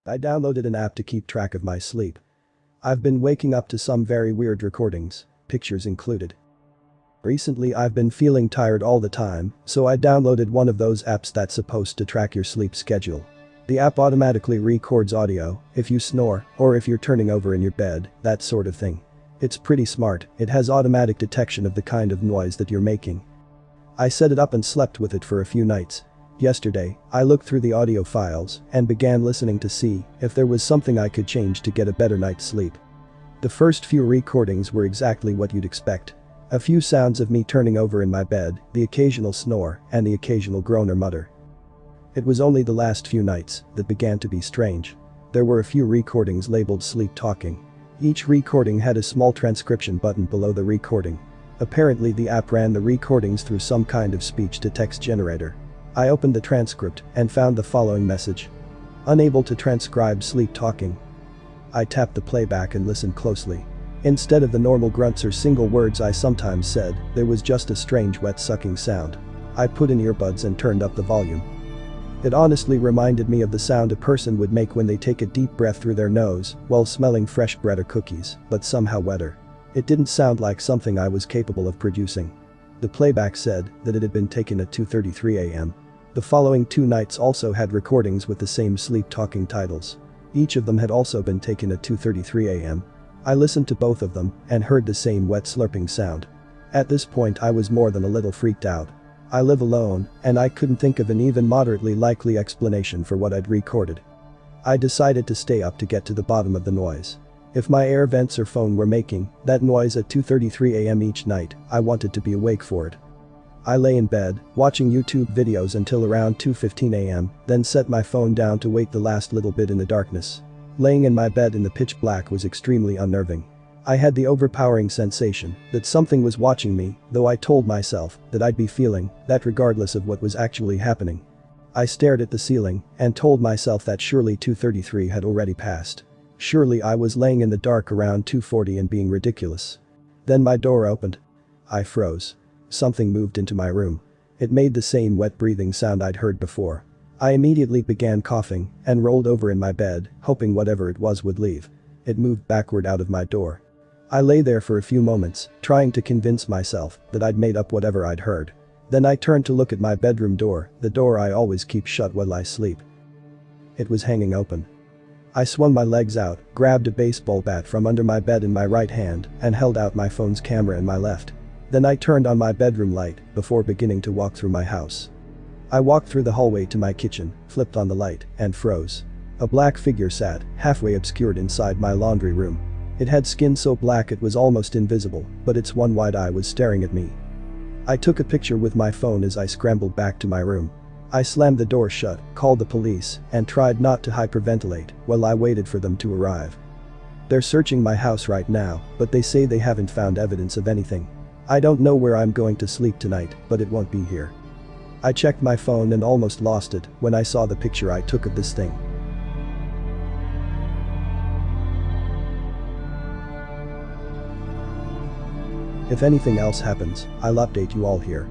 I downloaded an app to keep track of my sleep. I've been waking up to some very weird recordings, pictures included. Recently I've been feeling tired all the time, so I downloaded one of those apps that's supposed to track your sleep schedule. The app automatically records audio, if you snore, or if you're turning over in your bed, that sort of thing. It's pretty smart, it has automatic detection of the kind of noise that you're making. I set it up and slept with it for a few nights. Yesterday, I looked through the audio files and began listening to see if there was something I could change to get a better night's sleep. The first few recordings were exactly what you'd expect. A few sounds of me turning over in my bed, the occasional snore, and the occasional groan or mutter. It was only the last few nights that began to be strange. There were a few recordings labeled sleep talking. Each recording had a small transcription button below the recording. Apparently the app ran the recordings through some kind of speech-to-text generator. I opened the transcript and found the following message. Unable to transcribe sleep talking. I tapped the playback and listened closely. Instead of the normal grunts or single words I sometimes said, there was just a strange wet sucking sound. I put in earbuds and turned up the volume. It honestly reminded me of the sound a person would make when they take a deep breath through their nose while smelling fresh bread or cookies, but somehow wetter. It didn't sound like something I was capable of producing. The playback said that it had been taken at 2:33 a.m. The following 2 nights also had recordings with the same sleep-talking titles. Each of them had also been taken at 2:33 a.m. I listened to both of them and heard the same wet slurping sound. At this point I was more than a little freaked out. I live alone, and I couldn't think of an even moderately likely explanation for what I'd recorded. I decided to stay up to get to the bottom of the noise. If my air vents or phone were making that noise at 2:33 a.m. each night, I wanted to be awake for it. I lay in bed, watching YouTube videos until around 2:15 a.m., then set my phone down to wait the last little bit in the darkness. Laying in my bed in the pitch black was extremely unnerving. I had the overpowering sensation that something was watching me, though I told myself that I'd be feeling that regardless of what was actually happening. I stared at the ceiling and told myself that surely 2:33 had already passed. Surely I was laying in the dark around 2:40 and being ridiculous. Then my door opened. I froze. Something moved into my room. It made the same wet breathing sound I'd heard before. I immediately began coughing and rolled over in my bed, hoping whatever it was would leave. It moved backward out of my door. I lay there for a few moments, trying to convince myself that I'd made up whatever I'd heard. Then I turned to look at my bedroom door, the door I always keep shut while I sleep. It was hanging open. I swung my legs out, grabbed a baseball bat from under my bed in my right hand, and held out my phone's camera in my left. Then I turned on my bedroom light before beginning to walk through my house. I walked through the hallway to my kitchen, flipped on the light, and froze. A black figure sat, halfway obscured inside my laundry room. It had skin so black it was almost invisible, but its one wide eye was staring at me. I took a picture with my phone as I scrambled back to my room. I slammed the door shut, called the police, and tried not to hyperventilate while I waited for them to arrive. They're searching my house right now, but they say they haven't found evidence of anything. I don't know where I'm going to sleep tonight, but it won't be here. I checked my phone and almost lost it when I saw the picture I took of this thing. If anything else happens, I'll update you all here.